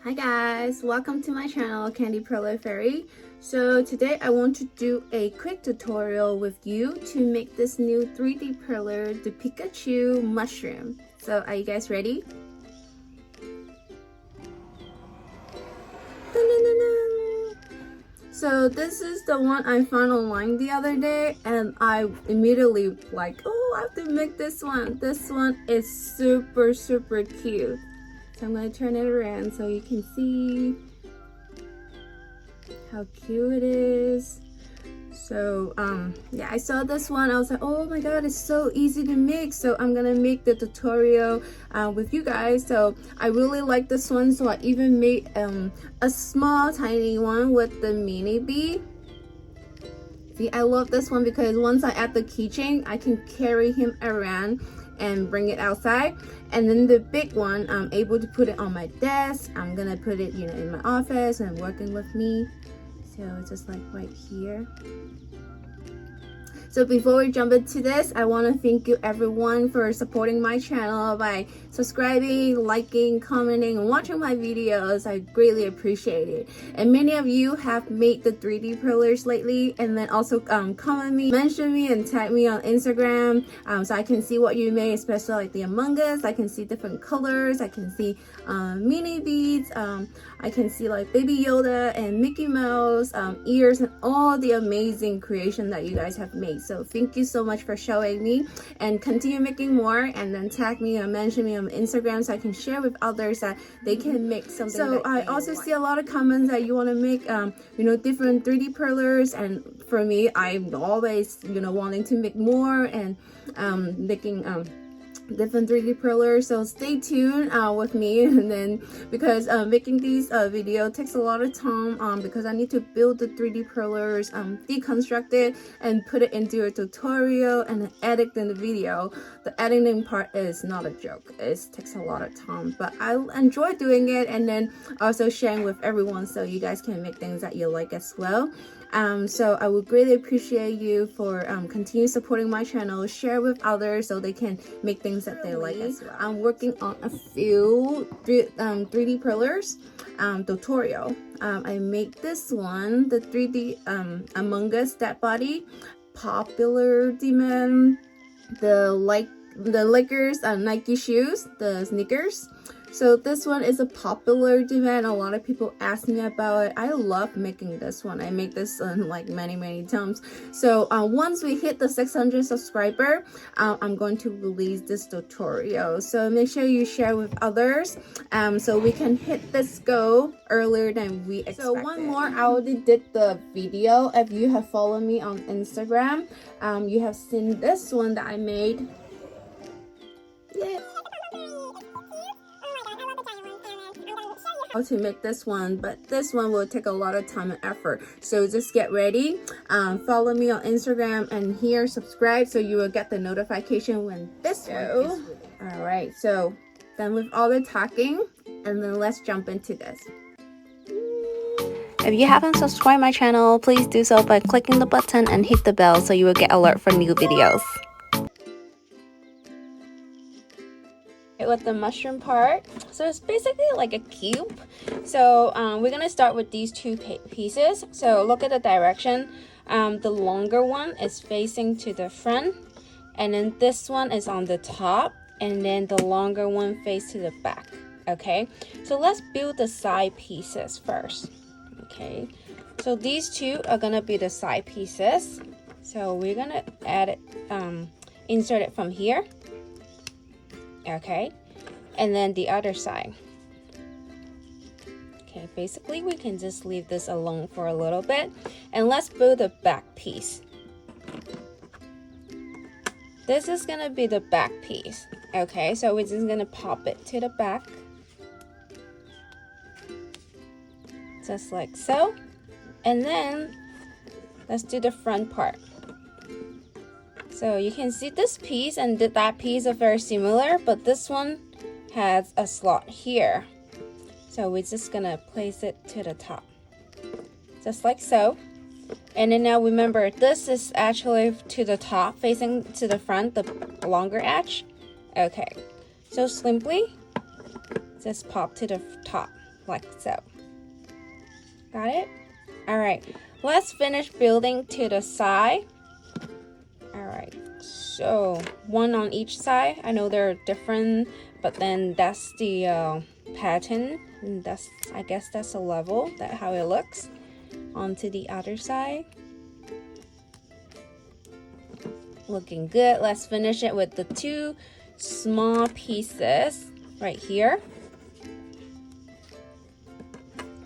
Hi guys, welcome to my channel Candy Perler Fairy. So today I want to do a quick tutorial with you to make this new 3D perler, the Pikachu mushroom. So are you guys ready? So this is the one I found online the other day and I immediately like, oh, I have to make this one. This one is super cute. So I'm going to turn it around so you can see how cute it is. So yeah, I saw this one. I was like, oh my god, it's so easy to make. So I'm gonna make the tutorial with you guys. So I really like this one, so I even made a small tiny one with the mini bee. See, I love this one because once I add the keychain, I can carry him around and bring it outside. And then the big one, I'm able to put it on my desk. I'm gonna put it, in my office and working with me. So it's just like right here. So before we jump into this, I want to thank you everyone for supporting my channel by subscribing, liking, commenting, and watching my videos. I greatly appreciate it. And many of you have made the 3D perlers lately, and then also comment me, mention me, and tag me on Instagram so I can see what you made, especially like the Amongus. I can see different colors. I can see mini beads. I can see like Baby Yoda and Mickey Mouse ears and all the amazing creation that you guys have made. So thank you so much for showing me, and continue making more, and then tag me or mention me on Instagram so I can share with others that they can make something. So I also see a lot of comments that you want to make different 3D perlers, and for me, I'm always wanting to make more and making different 3D perlers. So stay tuned with me, and then because making these video takes a lot of time because I need to build the 3D perlers, deconstruct it and put it into a tutorial and then edit in the video. The editing part is not a joke. It takes a lot of time, but I enjoy doing it, and then also sharing with everyone so you guys can make things that you like as well. So I would greatly appreciate you for continue supporting my channel, share with others so they can make things that they like as well. I'm working on a few 3D perlers tutorial. I made this one, the 3D Amongus Deadbody, popular demand, the Lakers Nike shoes, the sneakers. So this one is a popular demand. A lot of people ask me about it. I love making this one. I make this like many times. So once we hit the 600 subscriber, I'm going to release this tutorial. So make sure you share with others so we can hit this goal earlier than we expected. So one more, I already did the video. If you have followed me on Instagram, you have seen this one that I made. Yeah. How to make this one, but this one will take a lot of time and effort, so just get ready. Follow me on Instagram and here subscribe so you will get the notification when this one is released. All right, so done with all the talking, and then let's jump into this. If you haven't subscribed my channel, please do so by clicking the button and hit the bell so you will get alert for new videos. With the mushroom part, so it's basically like a cube. So we're gonna start with these two pieces. So look at the direction. The longer one is facing to the front, and then this one is on the top, and then the longer one face to the back. Okay, so let's build the side pieces first. Okay, so these two are gonna be the side pieces. So we're gonna add it, insert it from here. Okay, and then the other side. Okay, basically we can just leave this alone for a little bit, and let's build the back piece. This is gonna be the back piece. Okay, so we're just gonna pop it to the back, just like so, and then let's do the front part. So you can see this piece and that piece are very similar, but this one has a slot here. So we're just gonna place it to the top, just like so. And then now remember, this is actually to the top, facing to the front, the longer edge. Okay, so simply just pop to the top. like so. Got it? All right, let's finish building to the side. All right, so one on each side. I know they're different, but then that's the pattern, and I guess that's a level, that how it looks. Onto the other side. Looking good. Let's finish it with the 2 small pieces right here.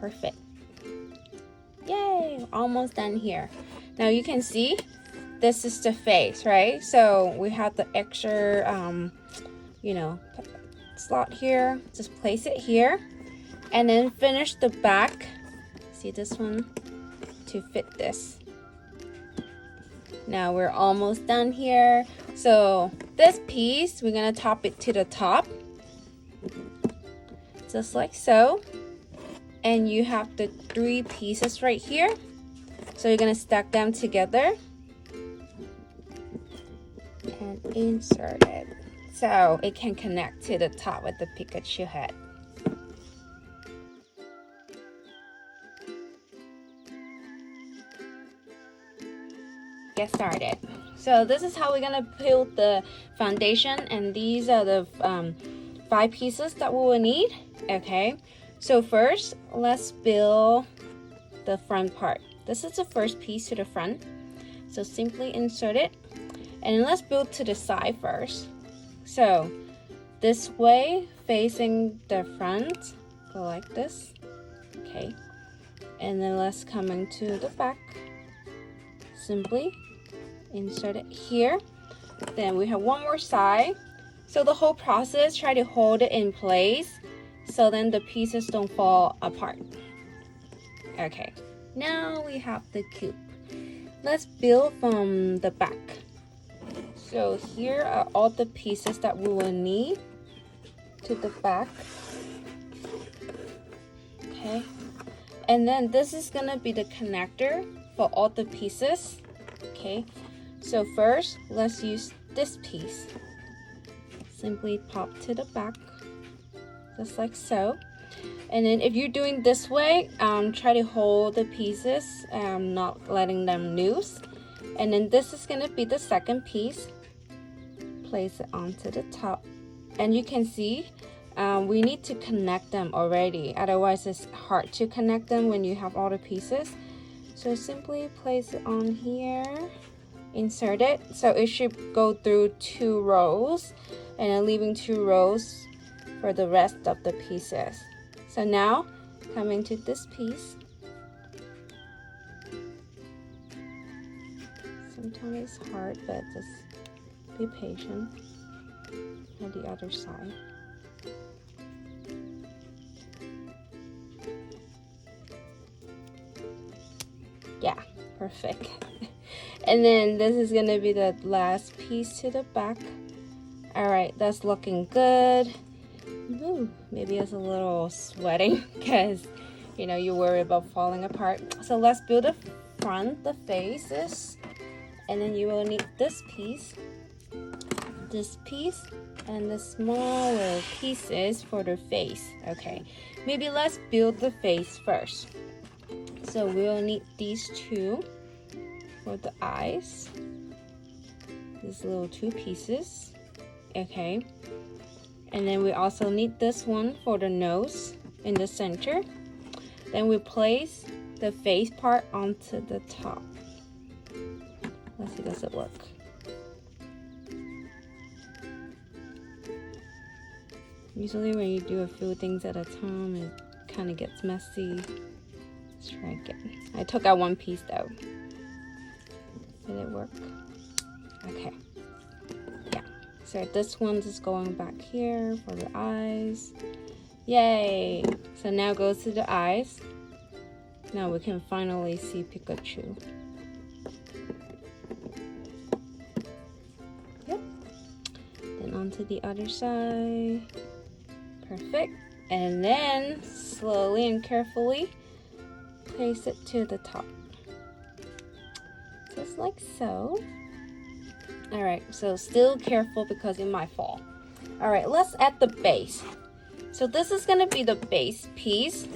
Perfect. Yay, almost done here. Now you can see this is the face, right? So we have the extra slot here. Just place it here and then finish the back. See this one to fit this. Now we're almost done here. So this piece, we're gonna top it to the top, just like so. And you have the 3 pieces right here. So you're gonna stack them together and insert it so it can connect to the top with the Pikachu head. Get started. So this is how we're gonna build the foundation, and these are the 5 pieces that we will need. Okay, so first let's build the front part. This is the first piece to the front, so simply insert it, and then let's build to the side first. So this way, facing the front, go like this. Okay, and then let's come into the back. Simply insert it here. Then we have one more side. So the whole process, try to hold it in place so then the pieces don't fall apart. Okay, now we have the cube. Let's build from the back. So here are all the pieces that we will need to the back. Okay, and then this is gonna be the connector for all the pieces. Okay, so first let's use this piece. Simply pop to the back, just like so. And then if you're doing this way, try to hold the pieces, not letting them loose. And then this is gonna be the second piece. Place it onto the top, and you can see we need to connect them already, otherwise it's hard to connect them when you have all the pieces. So simply place it on here, insert it, so it should go through 2 rows, and then leaving 2 rows for the rest of the pieces. So now coming to this piece, sometimes it's hard, but just be patient. On the other side. Yeah, perfect. And then this is gonna be the last piece to the back. All right, that's looking good. Ooh, maybe it's a little sweating because you worry about falling apart. So let's build the front, the faces, and then you will need this piece, and the smaller pieces for the face. Okay, maybe let's build the face first. So we'll need these 2 for the eyes, these little 2 pieces. Okay, and then we also need this one for the nose in the center. Then we place the face part onto the top. Let's see, does it work? Usually when you do a few things at a time, it kind of gets messy. Let's try again. I took out 1 piece though. Did it work? Okay. Yeah. So this one's just going back here for the eyes. Yay! So now goes to the eyes. Now we can finally see Pikachu. Yep. Then onto the other side. Perfect. And then slowly and carefully place it to the top. Just like so. Alright, so still careful because it might fall. Alright, let's add the base. So this is gonna be the base piece,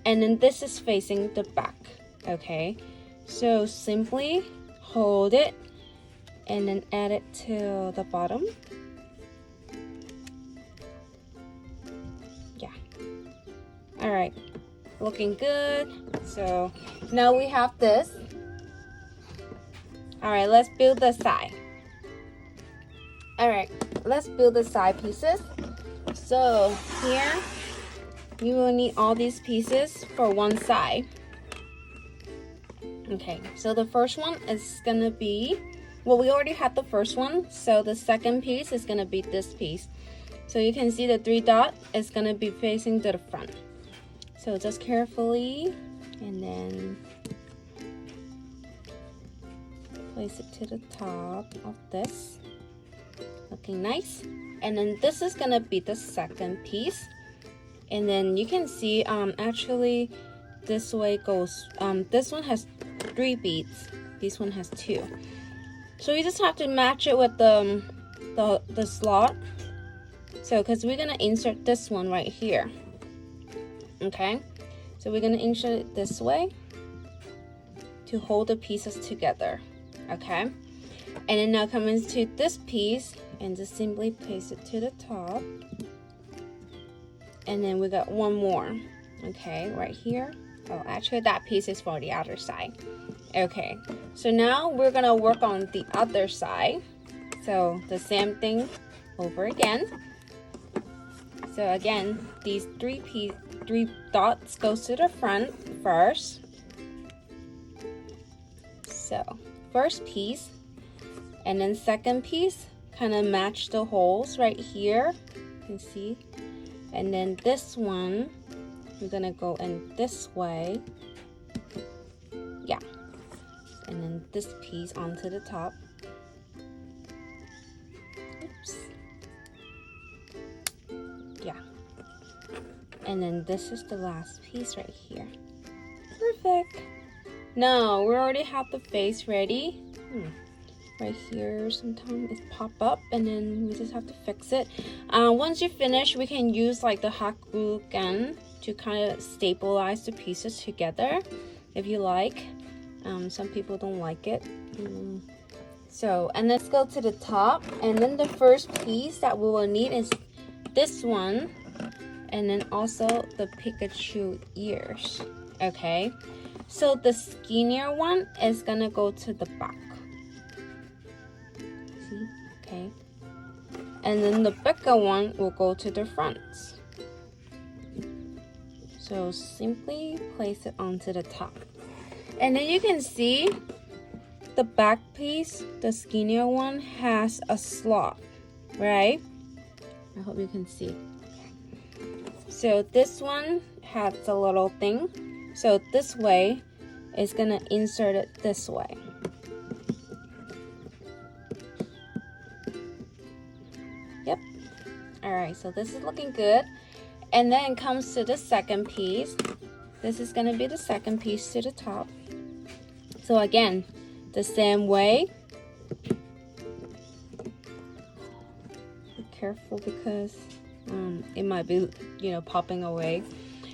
and then this is facing the back. Okay, so simply hold it and then add it to the bottom. Yeah. All right, looking good. So now we have this. All right, let's build the side. All right, let's build the side pieces. So here you will need all these pieces for one side. Okay, so the first one is gonna be, well, we already had the first one, so the second piece is gonna be this piece. So you can see the 3 dot is gonna be facing to the front. So just carefully, and then place it to the top of this. Looking nice. And then this is gonna be the second piece. And then you can see actually this way goes, this one has 3 beads, this one has 2. So you just have to match it with the slot. So because we're gonna insert this one right here. Okay, so we're gonna insert it this way to hold the pieces together. Okay, and then now come into this piece and just simply place it to the top. And then we got one more, okay, right here. Oh, actually that piece is for the other side. Okay, so now we're gonna work on the other side. So the same thing over again. So again, these 3 dots goes to the front first. So first piece, and then second piece, kind of match the holes right here. You can see. And then this one, we're gonna go in this way. Yeah. And then this piece onto the top. Oops. Yeah. And then this is the last piece right here. Perfect. Now we already have the face ready. Right here sometimes it pop up, and then we just have to fix it. Once you finish, we can use like the hot glue gun to kind of stabilize the pieces together if you like. Some people don't like it. So, and let's go to the top, and then the first piece that we will need is this one, and then also the Pikachu ears. Okay, so the skinnier one is gonna go to the back. See? Okay, and then the bigger one will go to the front. So simply place it onto the top, and then you can see the back piece, the skinnier one, has a slot, right? I hope you can see. So this one has a little thing. So this way is gonna insert it this way. Yep. All right, so this is looking good. And then it comes to the second piece. This is gonna be the second piece to the top. So again, the same way. Be careful because it might be, popping away.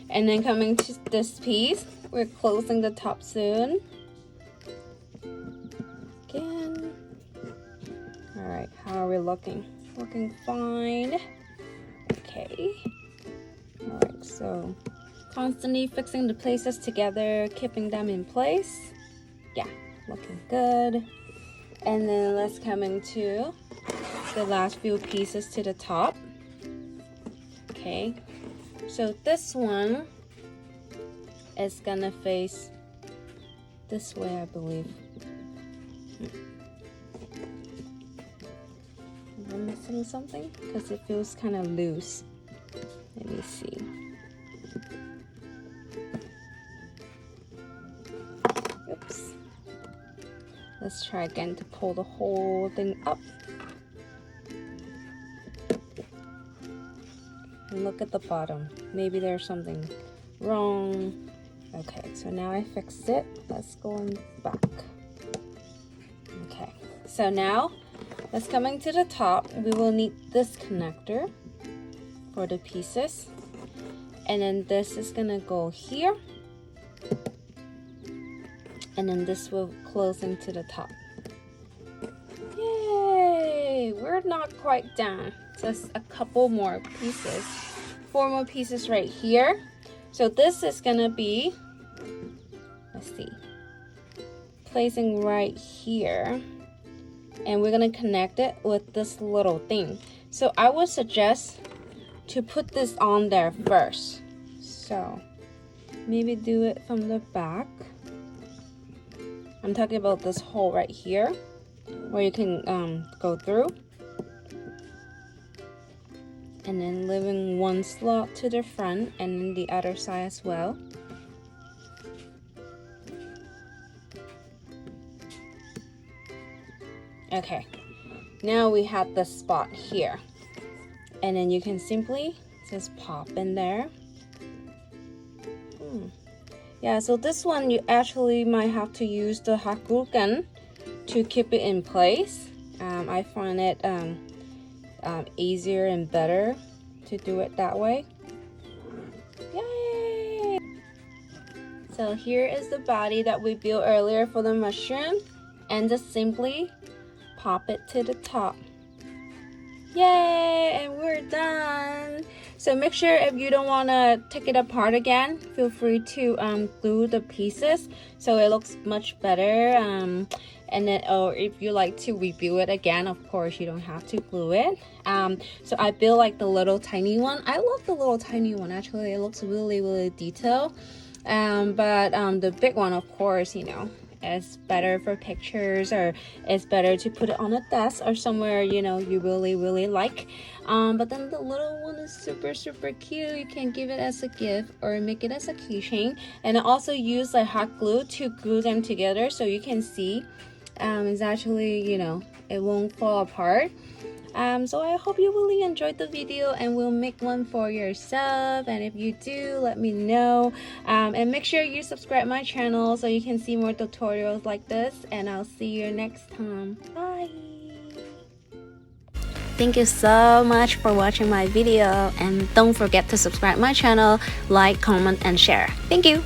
And then coming to this piece, we're closing the top soon. Again. All right, how are we looking? Looking fine. Okay. All right, so constantly fixing the places together, keeping them in place. Yeah, looking good. And then let's come into the last few pieces to the top. Okay, so this one is gonna face this way, I believe. Am I missing something? Because it feels kind of loose. Let me see. Oops. Let's try again to pull the whole thing up. And look at the bottom. Maybe there's something wrong. Okay, so now I fixed it. Let's go in back. Okay, so now let's coming to the top. We will need this connector for the pieces. And then this is gonna go here. And then this will close into the top. Yay! We're not quite done. Just a couple more pieces. 4 more pieces right here. So this is gonna be, let's see, placing right here. And we're gonna connect it with this little thing. So I would suggest to put this on there first. So maybe do it from the back. I'm talking about this hole right here where you can go through. And then leaving one slot to the front and then the other side as well. Okay, now we have the spot here. And then you can simply just pop in there. Yeah, so this one you actually might have to use the hot glue gun to keep it in place. I find it easier and better to do it that way. Yay! So here is the body that we built earlier for the mushroom, and just simply pop it to the top. Yay! And we're done. So make sure if you don't want to take it apart again, feel free to glue the pieces so it looks much better. And then, or if you like to rebuild it again, of course you don't have to glue it. So I built like the little tiny one. I love the little tiny one. Actually, it looks really detailed. But the big one, of course, you know, is better for pictures, or it's better to put it on a desk or somewhere, you know, you really like. But then the little one is super cute. You can give it as a gift or make it as a keychain. And I also use like hot glue to glue them together so you can see it's actually, you know, it won't fall apart. So I hope you really enjoyed the video and will make one for yourself. And if you do, let me know. And make sure you subscribe my channel so you can see more tutorials like this. And I'll see you next time. Bye! Thank you so much for watching my video, and don't forget to subscribe my channel, like, comment, and share. Thank you!